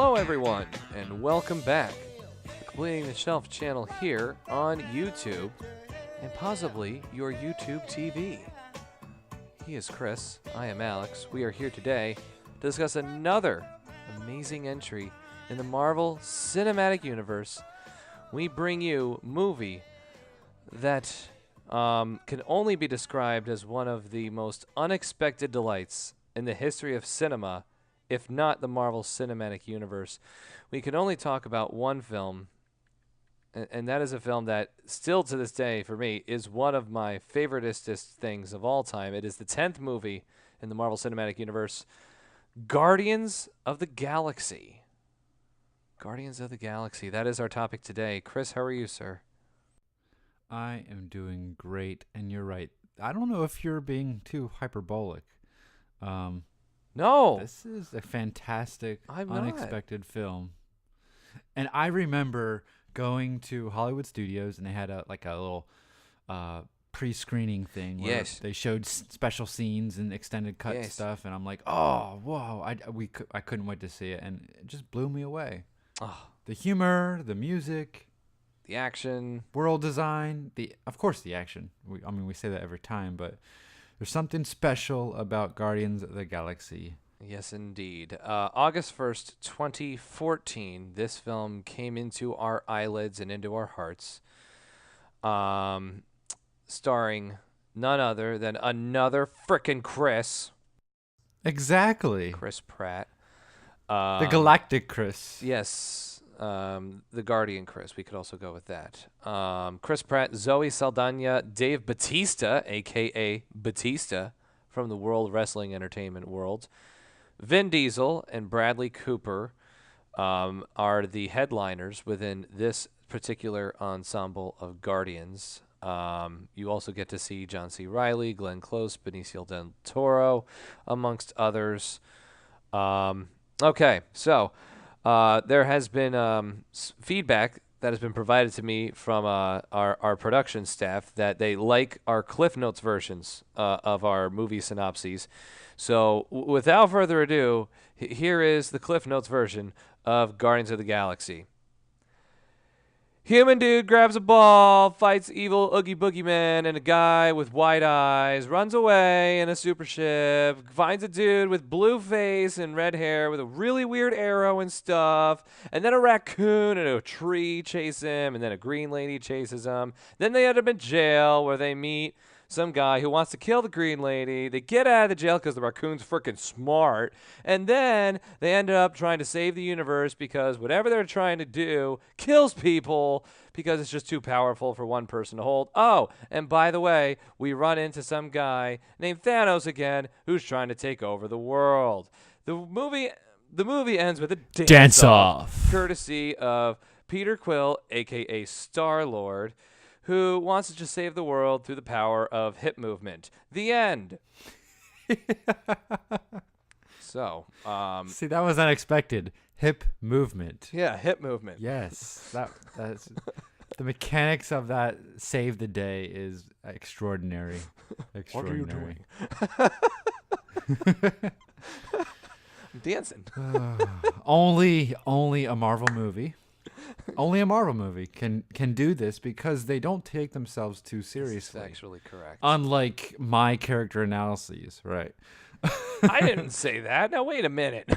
Hello, everyone, and welcome back to the Completing the Shelf channel here on YouTube and possibly your YouTube TV. He is Chris. I am Alex. We are here today to discuss another amazing entry in the Marvel Cinematic Universe. We bring you a movie that can only be described as one of the most unexpected delights in the history of cinema, if not the Marvel Cinematic Universe. We can only talk about one film, and that is a film that still to this day, for me, is one of my favoritist things of all time. It is the 10th movie in the Marvel Cinematic Universe, Guardians of the Galaxy. Guardians of the Galaxy. That is our topic today. Chris, how are you, sir? I am doing great, and you're right. I don't know if you're being too hyperbolic. No. This is a fantastic, I'm not. unexpected film. And I remember going to Hollywood Studios, and they had a little pre-screening thing where Yes. they showed special scenes and extended cut Yes. stuff, and I'm like, oh, whoa! I couldn't wait to see it, and it just blew me away. Oh, The humor, the music, the action. world design, of course the action. We say that every time, but there's something special about Guardians of the Galaxy. Yes, indeed. August 1st, 2014, this film came into our eyelids and into our hearts, starring none other than another frickin' Chris Exactly. Pratt. The Galactic Chris. Yes, the Guardian Chris. We could also go with that. Chris Pratt, Zoe Saldana, Dave Bautista, a.k.a. Batista, from the World Wrestling Entertainment world. Vin Diesel and Bradley Cooper are the headliners within this particular ensemble of Guardians. You also get to see John C. Reilly, Glenn Close, Benicio del Toro, amongst others. Okay, so there has been feedback that has been provided to me from our production staff that they like our Cliff Notes versions of our movie synopses. So without further ado, here is the Cliff Notes version of Guardians of the Galaxy. Human dude grabs a ball, fights evil Oogie Boogie Man and a guy with white eyes, runs away in a super ship, finds a dude with blue face and red hair with a really weird arrow and stuff, and then a raccoon and a tree chase him, and then a green lady chases him. Then they end up in jail where they meet some guy who wants to kill the green lady. They get out of the jail because the raccoon's freaking smart. And then they end up trying to save the universe because whatever they're trying to do kills people because it's just too powerful for one person to hold. Oh, and by the way, we run into some guy named Thanos again who's trying to take over the world. The movie ends with a dance-off, courtesy of Peter Quill, a.k.a. Star-Lord, who wants to just save the world through the power of hip movement. The end. So, See, that was unexpected. Hip movement. yeah, hip movement. Yes, that's the mechanics of that save the day is extraordinary. What are you Extraordinary. doing? I'm dancing. Only a Marvel movie. Only a Marvel movie can do this because they don't take themselves too This seriously. is actually correct. Unlike my character analyses, right? I didn't say that. Now, wait a minute.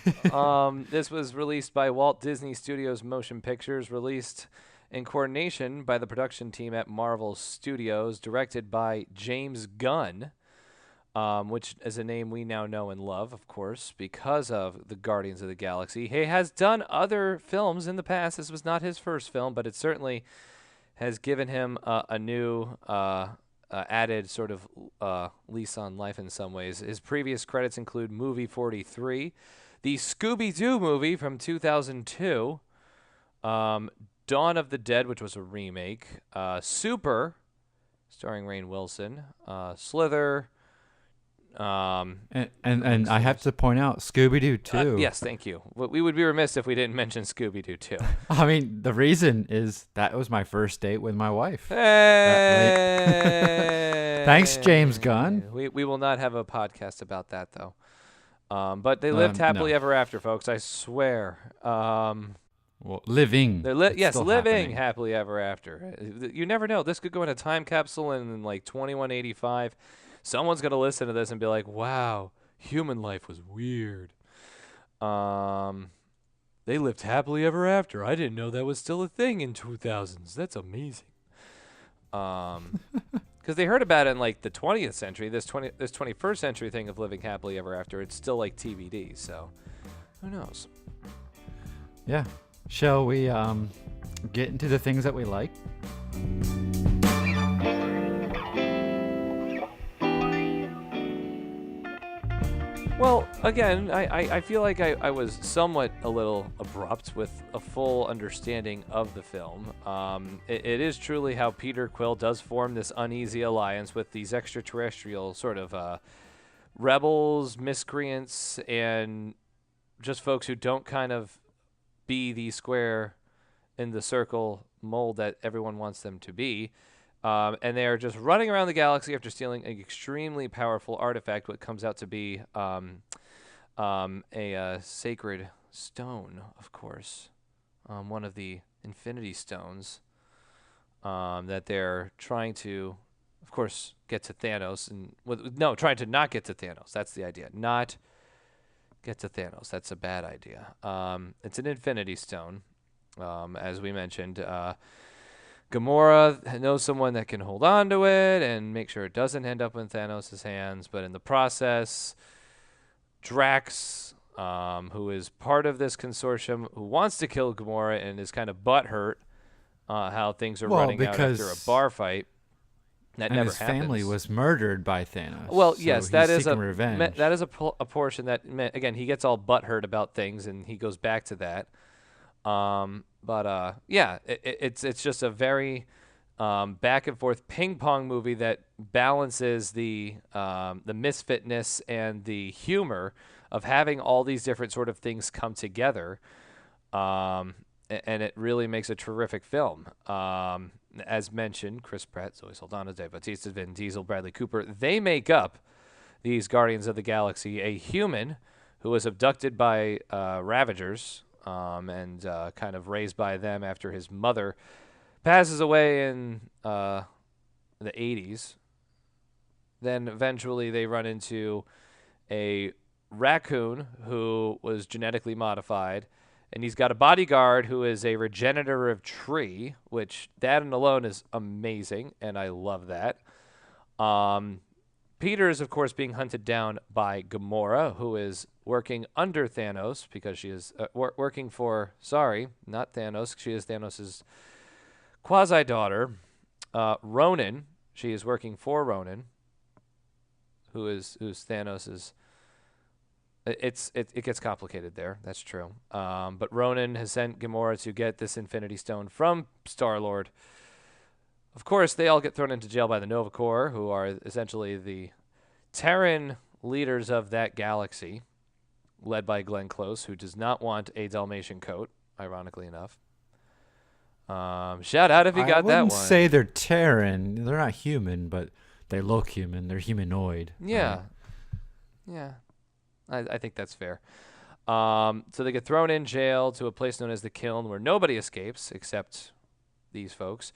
This was released by Walt Disney Studios Motion Pictures, released in coordination by the production team at Marvel Studios, directed by James Gunn, which is a name we now know and love, of course, because of the Guardians of the Galaxy. He has done other films in the past. This was not his first film, but it certainly has given him a new added sort of lease on life in some ways. His previous credits include Movie 43, the Scooby-Doo movie from 2002, Dawn of the Dead, which was a remake, Super, starring Rainn Wilson, Slither. And I have to point out Scooby-Doo too. Yes, thank you. We would be remiss if we didn't mention Scooby-Doo too. I mean, the reason is that was my first date with my wife. Hey! Thanks, James Gunn. We will not have a podcast about that though. But they lived happily No. ever after, folks. I swear. Well, living. It's Yes, still living happening. happily ever after. You never know. This could go in a time capsule in like 2185. Someone's gonna listen to this and be like, "Wow, human life was weird." Um, they lived happily ever after. I didn't know that was still a thing in 2000s. That's amazing. Um, because they heard about it in like the 20th century. This 21st century thing of living happily ever after. It's still like TBD. So who knows? Yeah. Shall we get into the things that we like? Well, again, I feel like I was somewhat a little abrupt with a full understanding of the film. It is truly how Peter Quill does form this uneasy alliance with these extraterrestrial sort of rebels, miscreants, and just folks who don't kind of be the square in the circle mold that everyone wants them to be. And they are just running around the galaxy after stealing an extremely powerful artifact, what comes out to be a sacred stone, of course. One of the Infinity Stones that they're trying to, of course, get to Thanos. Trying to not get to Thanos. That's the idea. Not get to Thanos. That's a bad idea. It's an Infinity Stone, as we mentioned. Gamora knows someone that can hold on to it and make sure it doesn't end up in Thanos' hands, but in the process, Drax, who is part of this consortium, who wants to kill Gamora and is kind of butthurt how things are Well, running out after a bar fight. That and never his happens. family was murdered by Thanos. Well, so yes, he's that is seeking revenge. that is a portion that again he gets all butthurt about things and he goes back to that. Yeah, it's just a very back and forth ping pong movie that balances the misfitness and the humor of having all these different sort of things come together, and it really makes a terrific film. As mentioned, Chris Pratt, Zoe Saldana, Dave Bautista, Vin Diesel, Bradley Cooper, they make up these Guardians of the Galaxy. A human who was abducted by Ravagers and kind of raised by them after his mother passes away in the 80s. Then eventually they run into a raccoon who was genetically modified, and he's got a bodyguard who is a regenerative tree, which that and alone is amazing, and I love that. Peter is, of course, being hunted down by Gamora, who is working under Thanos because she is working for, not Thanos. She is Thanos' quasi-daughter. Ronan, she is working for Ronan, who's Thanos'. It gets complicated there. That's true. But Ronan has sent Gamora to get this Infinity Stone from Star-Lord. Of course, they all get thrown into jail by the Nova Corps, who are essentially the Terran leaders of that galaxy, led by Glenn Close, who does not want a Dalmatian coat, ironically enough. Shout out if you got that one. I wouldn't say they're Terran. They're not human, but they look human. They're humanoid. Yeah. Right? Yeah. I think that's fair. So they get thrown in jail to a place known as the Kiln, where nobody escapes except these folks.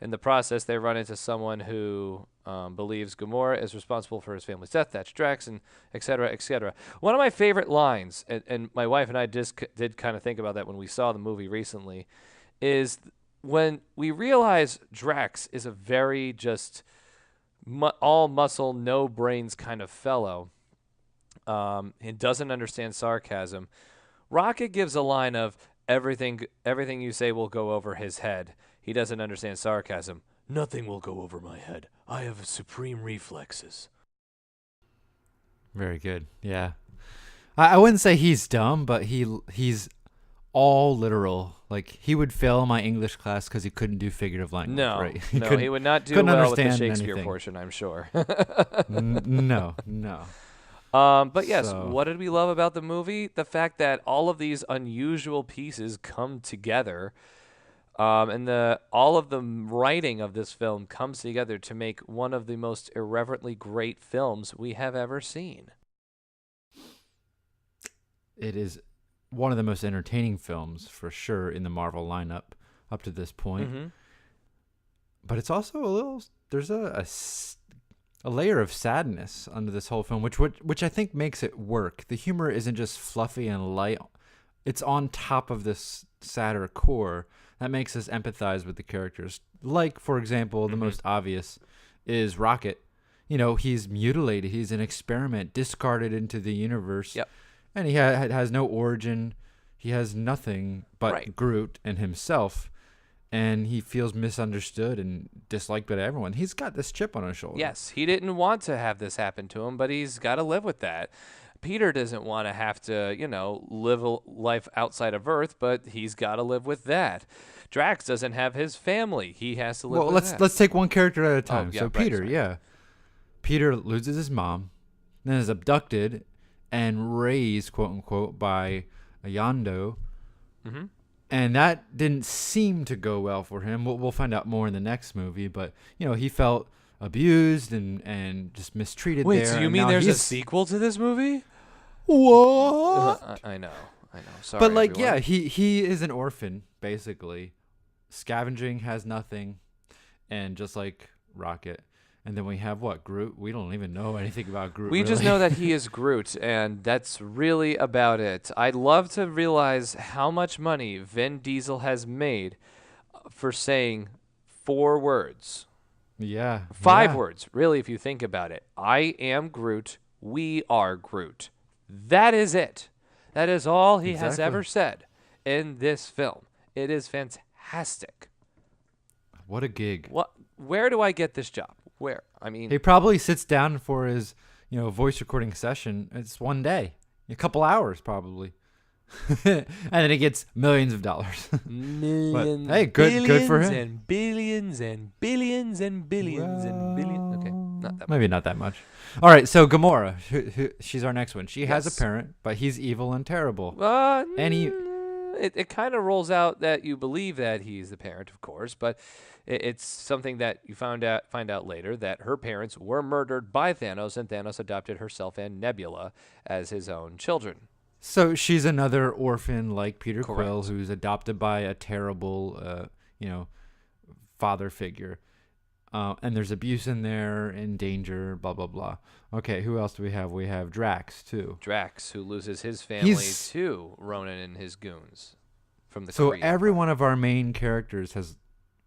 In the process, they run into someone who believes Gamora is responsible for his family's death. That's Drax, and et cetera, et cetera. One of my favorite lines, and my wife and I did kind of think about that when we saw the movie recently, is when we realize Drax is a very just all muscle, no brains kind of fellow. He doesn't understand sarcasm. Rocket gives a line of everything you say will go over his head. He doesn't understand sarcasm. Nothing will go over my head. I have supreme reflexes. Very good. Yeah. I wouldn't say he's dumb, but he's all literal. Like, he would fail my English class because he couldn't do figurative language. No, right? he would not do well with the Shakespeare portion, I'm sure. No. But yes, So- what did we love about the movie? The fact that all of these unusual pieces come together, and all of the writing of this film comes together to make one of the most irreverently great films we have ever seen. it is one of the most entertaining films for sure in the Marvel lineup up to this point. Mm-hmm. But it's also a little, there's a layer of sadness under this whole film, which I think makes it work. The humor isn't just fluffy and light. It's on top of this sadder core that makes us empathize with the characters. Like, for example, the most obvious is Rocket. You know, he's mutilated. He's an experiment discarded into the universe. Yep. And he has no origin. He has nothing but Right. Groot and himself. And he feels misunderstood and disliked by everyone. He's got this chip on his shoulder. Yes, he didn't want to have this happen to him, but he's got to live with that. Peter doesn't want to have to, live a life outside of Earth, but he's got to live with that. Drax doesn't have his family. He has to live Well, with that. let's take one character at a time. yeah, So right, Peter, sorry. yeah. Peter loses his mom, then is abducted and raised, quote unquote, by a Yondu. Mm-hmm. And that didn't seem to go well for him. We'll find out more in the next movie. But, he felt abused and just mistreated Wait, there. so you and mean now there's a he's- sequel to this movie? What? I know. Sorry, But, like, everyone. yeah, he is an orphan, basically. Scavenging has nothing. And just like Rocket. And then we have what? Groot? We don't even know anything about Groot. We just really. know that he is Groot, and that's really about it. I'd love to realize how much money Vin Diesel has made for saying 4 words. Yeah. 5 yeah. words, really, if you think about it. I am Groot. We are Groot. That is it. That is all he has Exactly. ever said in this film. It is fantastic. What a gig. Where do I get this job? Where? I mean, He probably sits down for his, voice recording session. It's one day, a couple hours probably, and then he gets millions of dollars. millions, hey, good for him. and billions and billions and billions and billions. Okay, not that much. Maybe not that much. All right, so Gamora, she's our next one. She has Yes. a parent, but he's evil and terrible. And he- It kind of rolls out that you believe that he's the parent, of course, but it's something that you find out later that her parents were murdered by Thanos, and Thanos adopted herself and Nebula as his own children. So she's another orphan like Peter Correct. Quill, who's adopted by a terrible, father figure. And there's abuse in there and danger, blah, blah, blah. Okay, who else do we have? We have Drax, too. Drax, who loses his family He's- to Ronan and his goons from the So Kree every Empire. one of our main characters has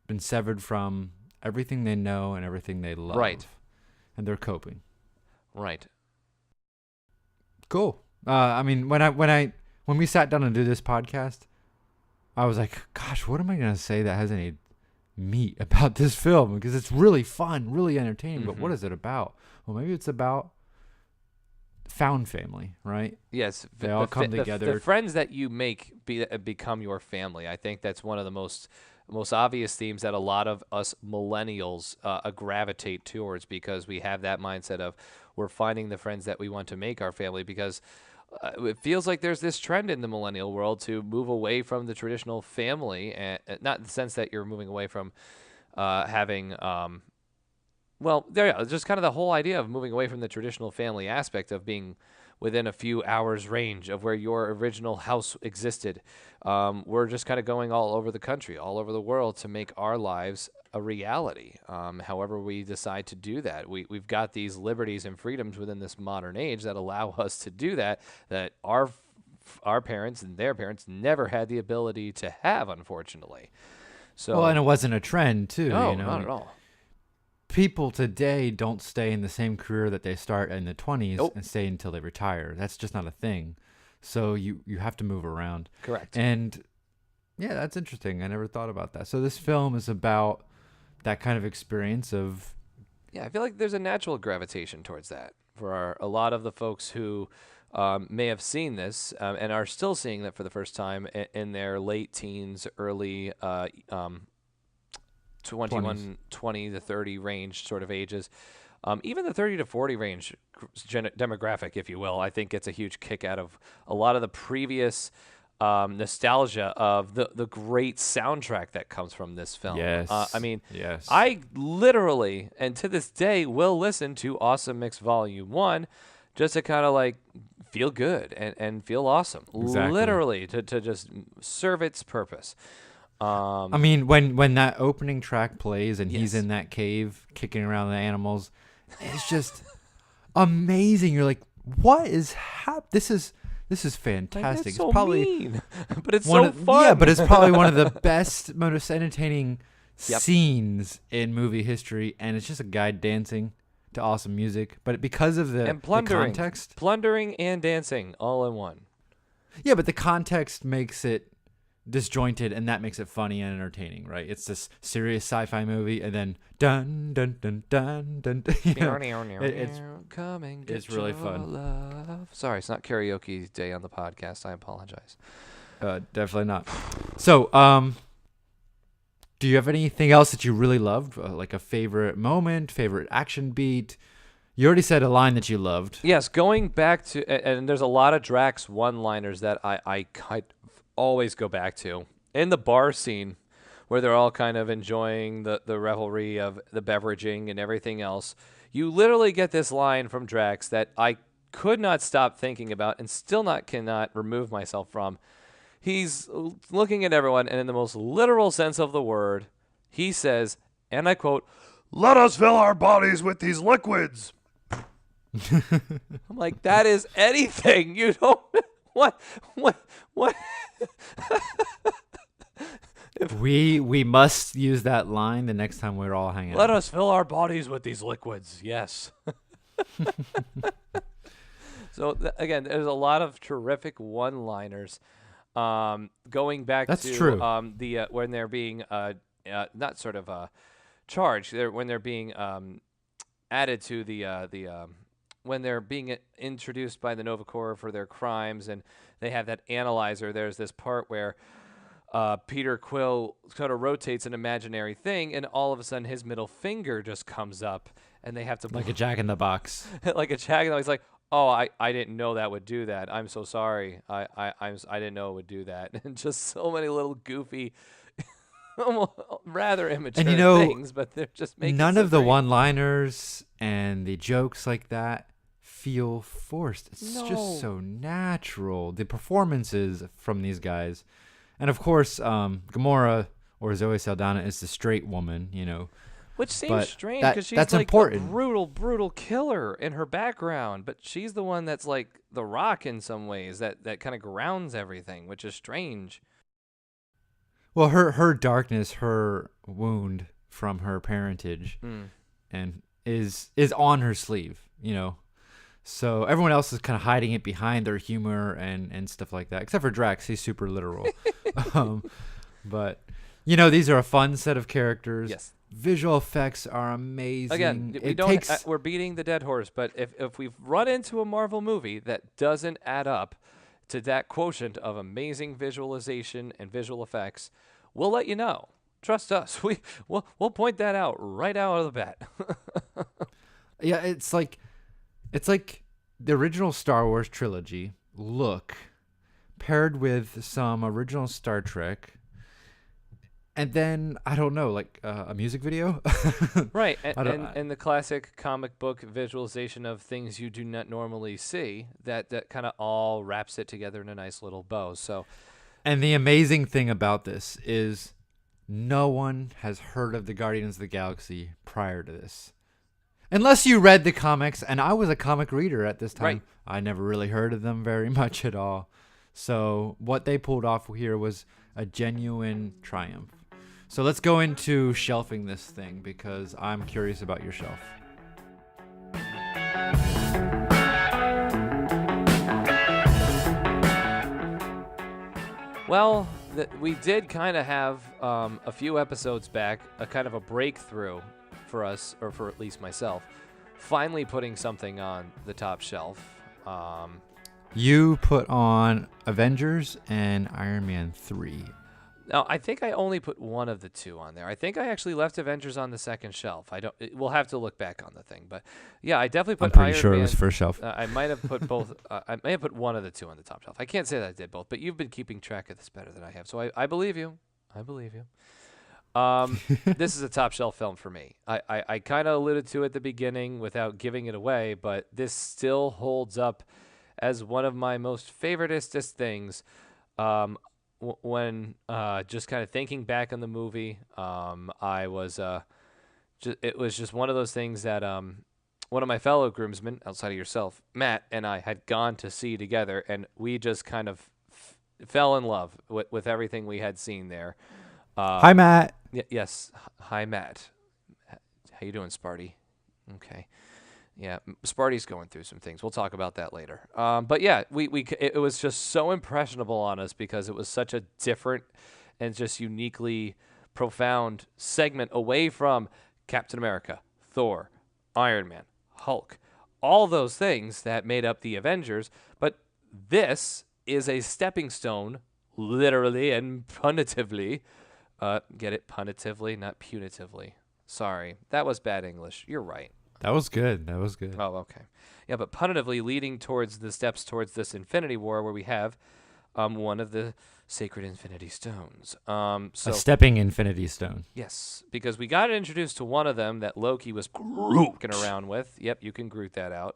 been severed from everything they know and everything they love. Right. And they're coping. Right. Cool. I mean, when we sat down to do this podcast, I was like, gosh, what am I gonna say that has any meat about this film? Because it's really fun, really entertaining. But what Mhm. is it about? Well, maybe it's about found family, right? Yes, They all come together. The friends that you make become your family. I think that's one of the most obvious themes that a lot of us millennials gravitate towards, because we have that mindset of we're finding the friends that we want to make our family, because it feels like there's this trend in the millennial world to move away from the traditional family, and not in the sense that you're moving away from having well, there you go. It's just kind of the whole idea of moving away from the traditional family aspect of being within a few hours range of where your original house existed. We're just kind of going all over the country, all over the world to make our lives a reality. However we decide to do that, we've got these liberties and freedoms within this modern age that allow us to do that our parents and their parents never had the ability to have, unfortunately. So, Well, and it wasn't a trend too. no, you know? not at all. People today don't stay in the same career that they start in the 20s Nope. and stay until they retire. That's just not a thing. So you have to move around. Correct. And yeah, that's interesting. I never thought about that. So this film is about that kind of experience of Yeah, I feel like there's a natural gravitation towards that for a lot of the folks who may have seen this and are still seeing that for the first time in their late teens, early 20 to 30 range sort of ages. Even the 30 to 40 range demographic, if you will, I think gets a huge kick out of a lot of the previous nostalgia of the great soundtrack that comes from this film. yes. I mean, yes. I literally, and to this day, will listen to Awesome Mix Volume 1 just to kind of like feel good and feel awesome. Exactly. Literally to just serve its purpose. I mean, when that opening track plays and he's Yes. in that cave kicking around the animals, it's just amazing. You're like, what is This is fantastic. It's so it's probably mean, but it's one so of, fun. yeah, but it's probably one of the best, most entertaining Yep. scenes in movie history, and it's just a guy dancing to awesome music. But because of the and plundering, context, plundering and dancing all in one. yeah, but the context makes it disjointed, and that makes it funny and entertaining, right? It's this serious sci-fi movie, and then dun dun dun dun dun. dun you know, it's Coming. it's really fun. Love. Sorry, it's not karaoke day on the podcast. I apologize. definitely not. So, do you have anything else that you really loved, like a favorite moment, favorite action beat? You already said a line that you loved. Yes, going back to and there's a lot of Drax one-liners that I always go back to in the bar scene where they're all kind of enjoying the revelry of the beveraging and everything else. You literally get this line from Drax that I could not stop thinking about and still cannot remove myself from. He's looking at everyone, and in the most literal sense of the word, he says, and I quote, "Let us fill our bodies with these liquids." I'm like, that is anything. You don't what. We must use that line the next time we're all hanging Let out. us fill our bodies with these liquids. Yes. So again, there's a lot of terrific one-liners. Going back That's to true. The when they're being not sort of charged, when they're being added to the when they're being introduced by the Nova Corps for their crimes, and they have that analyzer. There's this part where Peter Quill sort of rotates an imaginary thing, and all of a sudden his middle finger just comes up, and they have to Like a Jack in the Box. like a Jack. He's like, "Oh, I didn't know that would do that. I'm so sorry. I didn't know it would do that." And just so many little goofy, rather immature And you know, things, but they're just making None so of the great. one-liners and the jokes like that feel forced. It's No. just so natural. The performances from these guys. And of course, Gamora or Zoe Saldana is the straight woman, you know. Which seems But strange that- because she's that's like important. the brutal killer in her background, but she's the one that's like the Rock in some ways that kind of grounds everything, which is strange. Well, her darkness, her wound from her parentage, and is on her sleeve, you know. So everyone else is kind of hiding it behind their humor and stuff like that, except for Drax. He's super literal. But you know, these are a fun set of characters. Yes. Visual effects are amazing. Again, we it don't. takes We're beating the dead horse, but if we've run into a Marvel movie that doesn't add up to that quotient of amazing visualization and visual effects, we'll let you know. Trust us. We'll point that out right out of the bat. yeah, it's like the original Star Wars trilogy look paired with some original Star Trek. And then I don't know, like a music video. Right, I don't- and the classic comic book visualization of things you do not normally see, that kind of all wraps it together in a nice little bow. So, And the amazing thing about this is no one has heard of the Guardians of the Galaxy prior to this. Unless you read the comics, and I was a comic reader at this time. Right. I never really heard of them very much at all. So what they pulled off here was a genuine triumph. So let's go into shelving this thing because I'm curious about your shelf. well, we did kind of have a few episodes back a kind of a breakthrough for us, or for at least myself, finally putting something on the top shelf. You put on Avengers and Iron Man 3. Now, I think I only put one of the two on there. I think I actually left Avengers on the second shelf. We'll have to look back on the thing, but yeah, I definitely put I'm pretty Iron sure Man. it was first shelf. I might have put both. I may have put one of the two on the top shelf. I can't say that I did both, but you've been keeping track of this better than I have, so I believe you. I believe you. This is a top shelf film for me. I kind of alluded to it at the beginning without giving it away, but this still holds up as one of my most favoriteest things. When just kind of thinking back on the movie, I was it was just one of those things that one of my fellow groomsmen, outside of yourself, Matt, and I had gone to see together, and we just kind of fell in love with everything we had seen there. Hi, Matt. Yes. Hi, Matt. How you doing, Sparty? Okay. Yeah, Sparty's going through some things. We'll talk about that later. But yeah, it was just so impressionable on us because it was such a different and just uniquely profound segment away from Captain America, Thor, Iron Man, Hulk, all those things that made up the Avengers. But this is a stepping stone, literally and punitively. Get it? Punitively, not punitively. Sorry, that was bad English. You're right. That was good. That was good. Oh, okay. Yeah, but punitively leading towards the steps towards this Infinity War where we have one of the sacred Infinity Stones. A stepping Infinity Stone. Yes, because we got introduced to one of them that Loki was walking around with. Yep, you can Groot that out.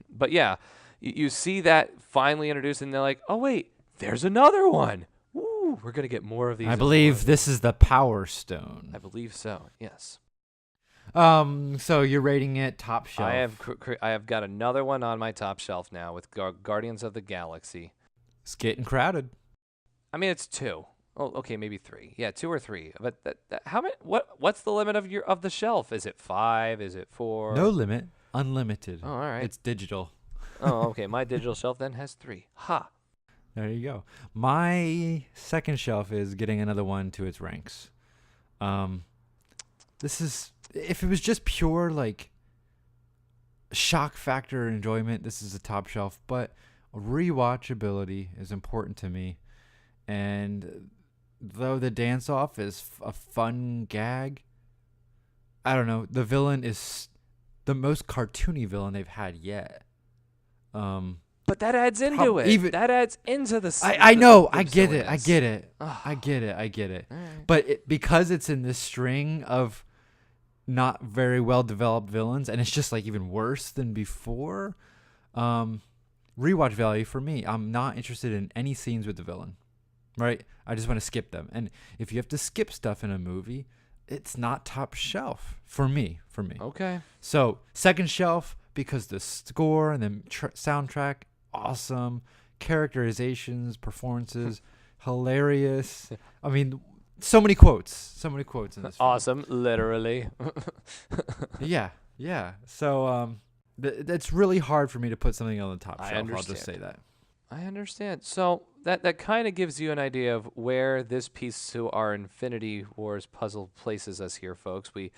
But yeah, you see that finally introduced, and they're like, oh, wait, there's another one. Woo, we're going to get more of these. I believe this is the Power Stone. I believe so, yes. So you're rating it top shelf. I have got another one on my top shelf now with Guardians of the Galaxy. It's getting crowded. I mean, it's 2. Oh, okay, maybe 3. Yeah, 2 or 3. But how many? What's the limit of the shelf? Is it 5? Is it 4? No limit. Unlimited. Oh, all right. It's digital. Oh, okay. My digital shelf then has 3. Ha. There you go. My second shelf is getting another one to its ranks. This is, if it was just pure like shock factor enjoyment, this is a top shelf, but rewatchability is important to me. And though the dance off is a fun gag, I don't know, the villain is the most cartoony villain they've had yet. But that adds into it. That adds into the. I know. I get it. Oh. I get it. Right. But because it's in this string of not very well developed villains, and it's just like even worse than before. Rewatch value for me. I'm not interested in any scenes with the villain. Right? I just want to skip them. And if you have to skip stuff in a movie, it's not top shelf for me. Okay. So second shelf because the score and the soundtrack. Awesome characterizations, performances, hilarious. I mean, so many quotes in this film. Awesome, literally. Yeah. So it's really hard for me to put something on the top shelf. Understand. I'll just say that. I understand. So that kind of gives you an idea of where this piece to our Infinity Wars puzzle places us here, folks. We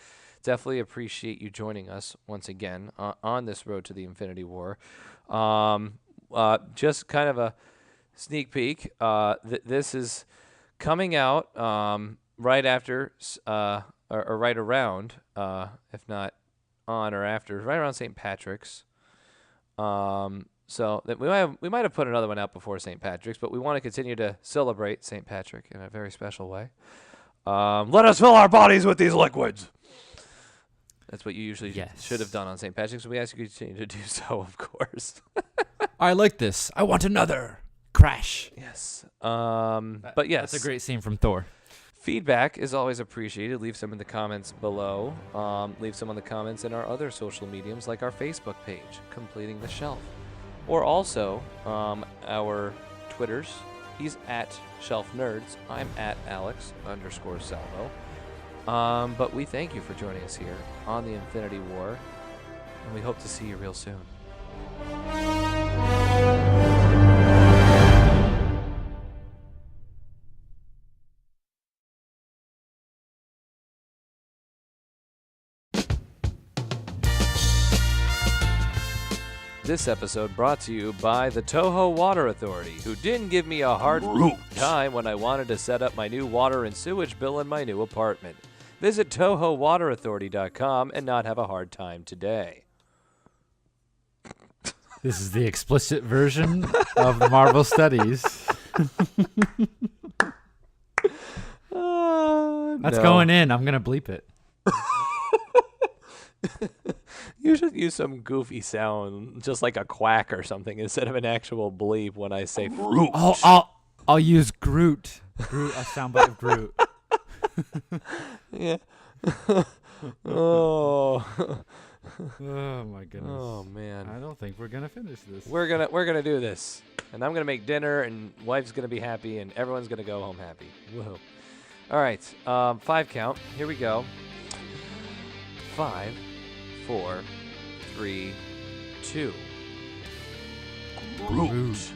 definitely appreciate you joining us once again on this road to the Infinity War. Just kind of a sneak peek. This is coming out right after, or right around, if not on or after, right around St. Patrick's. So that we might have put another one out before St. Patrick's, but we want to continue to celebrate St. Patrick in a very special way. Let us fill our bodies with these liquids. That's what you usually should have done on St. Patrick's. So we ask you to continue to do so, of course. I like this. I want another. Crash. Yes. But yes. That's a great scene from Thor. Feedback is always appreciated. Leave some in the comments below. Leave some in the comments in our other social mediums like our Facebook page, Completing the Shelf. Or also our Twitters. He's at Shelf Nerds. I'm at Alex_Salvo. But we thank you for joining us here on the Infinity War, and we hope to see you real soon. This episode brought to you by the Toho Water Authority, who didn't give me a hard time when I wanted to set up my new water and sewage bill in my new apartment. Visit TohoWaterAuthority.com and not have a hard time today. This is the explicit version of the Marvel Studies. That's going in. I'm going to bleep it. You should use some goofy sound, just like a quack or something, instead of an actual bleep when I say fruit. Oh, I'll use Groot. Groot, a soundbite of Groot. Yeah. Oh. Oh my goodness. Oh man. I don't think we're gonna finish this. We're gonna do this, and I'm gonna make dinner, and wife's gonna be happy, and everyone's gonna go home happy. Woohoo! All right, 5 count. Here we go. 5, 4, 3, 2. Groot.